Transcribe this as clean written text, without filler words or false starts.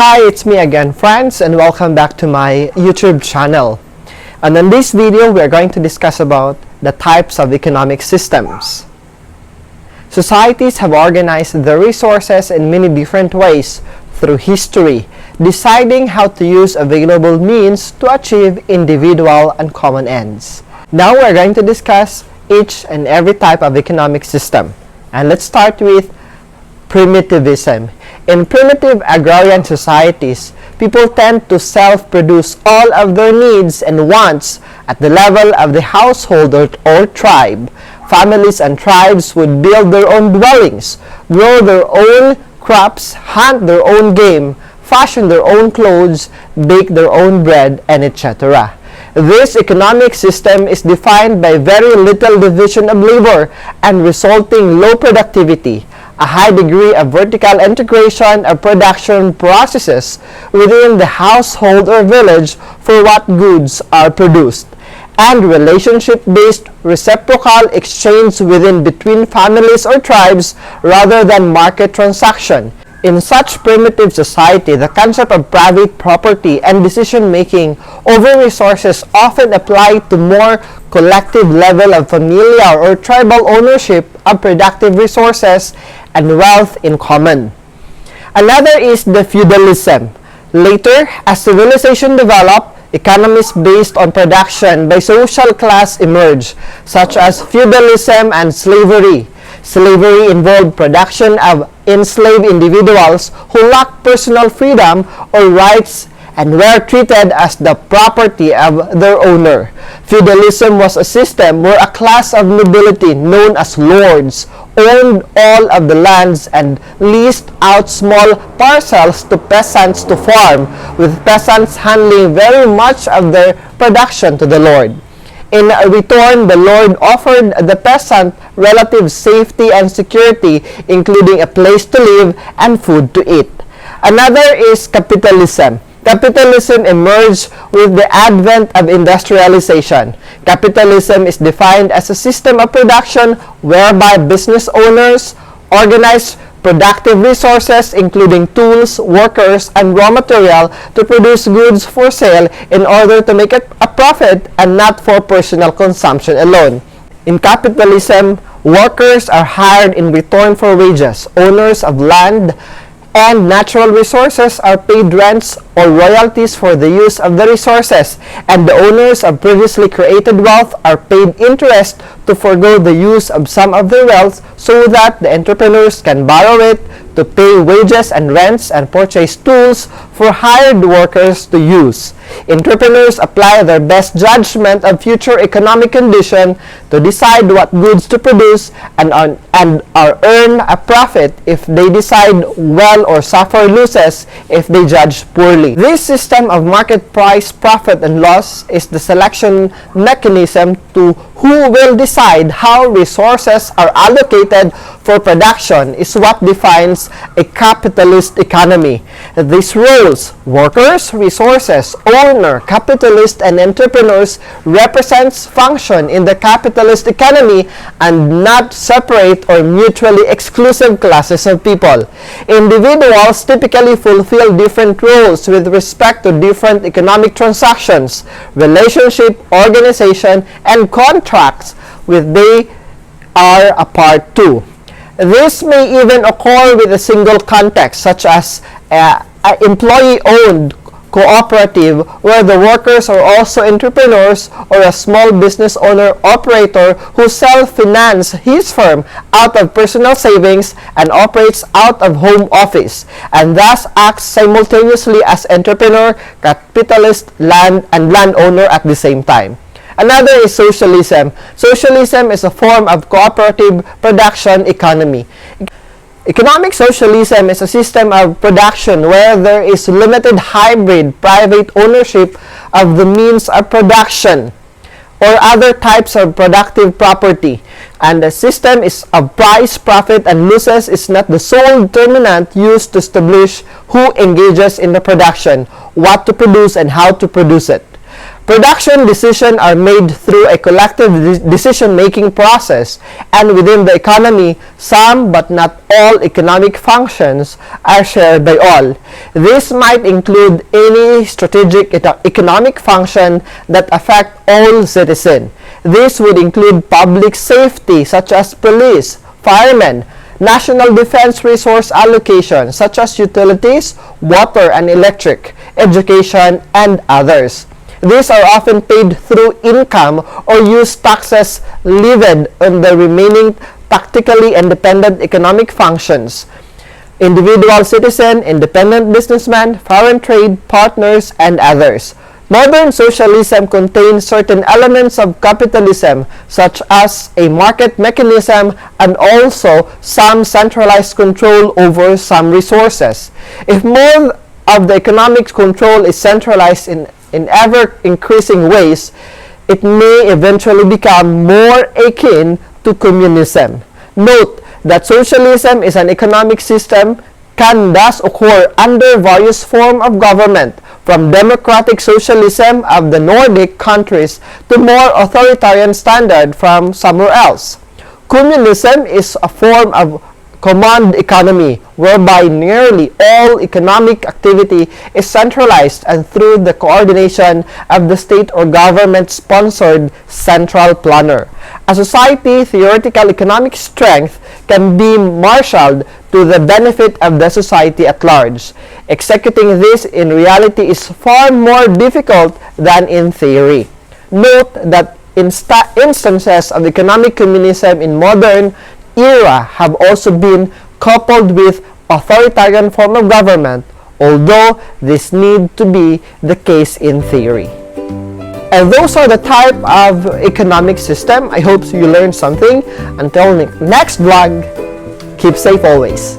Hi, it's me again, friends, and welcome back to my YouTube channel. And in this video, we are going to discuss about the types of economic systems. Societies have organized their resources in many different ways through history, deciding how to use available means to achieve individual and common ends. Now we are going to discuss each and every type of economic system. And let's start with Primitivism. In primitive agrarian societies, people tend to self-produce all of their needs and wants at the level of the household or tribe. Families and tribes would build their own dwellings, grow their own crops, hunt their own game, fashion their own clothes, bake their own bread, and etc. This economic system is defined by very little division of labor and resulting low productivity, a high degree of vertical integration of production processes within the household or village for what goods are produced, and relationship-based reciprocal exchange between families or tribes rather than market transaction. In such primitive society, the concept of private property and decision-making over resources often apply to more collective level of familial or tribal ownership of productive resources and wealth in common. Another is the feudalism. Later, as civilization developed, economies based on production by social class emerged, such as feudalism and slavery. Slavery involved production of enslaved individuals who lacked personal freedom or rights and were treated as the property of their owner. Feudalism was a system where a class of nobility known as lords owned all of the lands and leased out small parcels to peasants to farm, with peasants handling very much of their production to the lord. In return, the lord offered the peasant relative safety and security, including a place to live and food to eat. Another is capitalism. Capitalism emerged with the advent of industrialization. Capitalism is defined as a system of production whereby business owners organize productive resources, including tools, workers, and raw material, to produce goods for sale in order to make a profit and not for personal consumption alone. In capitalism, workers are hired in return for wages. Owners of land and natural resources are paid rents or royalties for the use of the resources, and the owners of previously created wealth are paid interest to forego the use of some of their wealth so that the entrepreneurs can borrow it to pay wages and rents and purchase tools for hired workers to use. Entrepreneurs apply their best judgment of future economic condition to decide what goods to produce and earn a profit if they decide well or suffer losses if they judge poorly. This system of market price, profit, and loss is the selection mechanism to who will decide how resources are allocated for production is what defines a capitalist economy. These roles, workers, resources, owner, capitalist, and entrepreneurs, represents function in the capitalist economy and not separate or mutually exclusive classes of people. Individuals typically fulfill different roles with respect to different economic transactions, relationship, organization, and contracts with they are a part to. This may even occur with a single context, such as an employee-owned cooperative where the workers are also entrepreneurs, or a small business owner-operator who self-finances his firm out of personal savings and operates out of home office, and thus acts simultaneously as entrepreneur, capitalist, landowner at the same time. Another is socialism. Socialism is a form of cooperative production economy. Economic socialism is a system of production where there is limited hybrid private ownership of the means of production or other types of productive property, and the system is of price, profit, and losses is not the sole determinant used to establish who engages in the production, what to produce, and how to produce it. Production decisions are made through a collective decision-making process, and within the economy, some but not all economic functions are shared by all. This might include any strategic economic function that affect all citizens. This would include public safety such as police, firemen, national defense resource allocation such as utilities, water and electric, education, and others. These are often paid through income or use taxes levied on the remaining practically independent economic functions. Individual citizen, independent businessman, foreign trade partners, and others. Modern socialism contains certain elements of capitalism, such as a market mechanism and also some centralized control over some resources. If more of the economic control is centralized in ever-increasing ways, it may eventually become more akin to communism. Note that socialism is an economic system can thus occur under various forms of government, from democratic socialism of the Nordic countries to more authoritarian standard from somewhere else. Communism is a form of command economy whereby nearly all economic activity is centralized and through the coordination of the state or government-sponsored central planner. A society theoretical economic strength can be marshaled to the benefit of the society at large. Executing this in reality is far more difficult than in theory. Note that instances of economic communism in modern era have also been coupled with authoritarian form of government, although this need to be the case in theory. And those are the type of economic system. I hope you learned something. Until next vlog, keep safe always.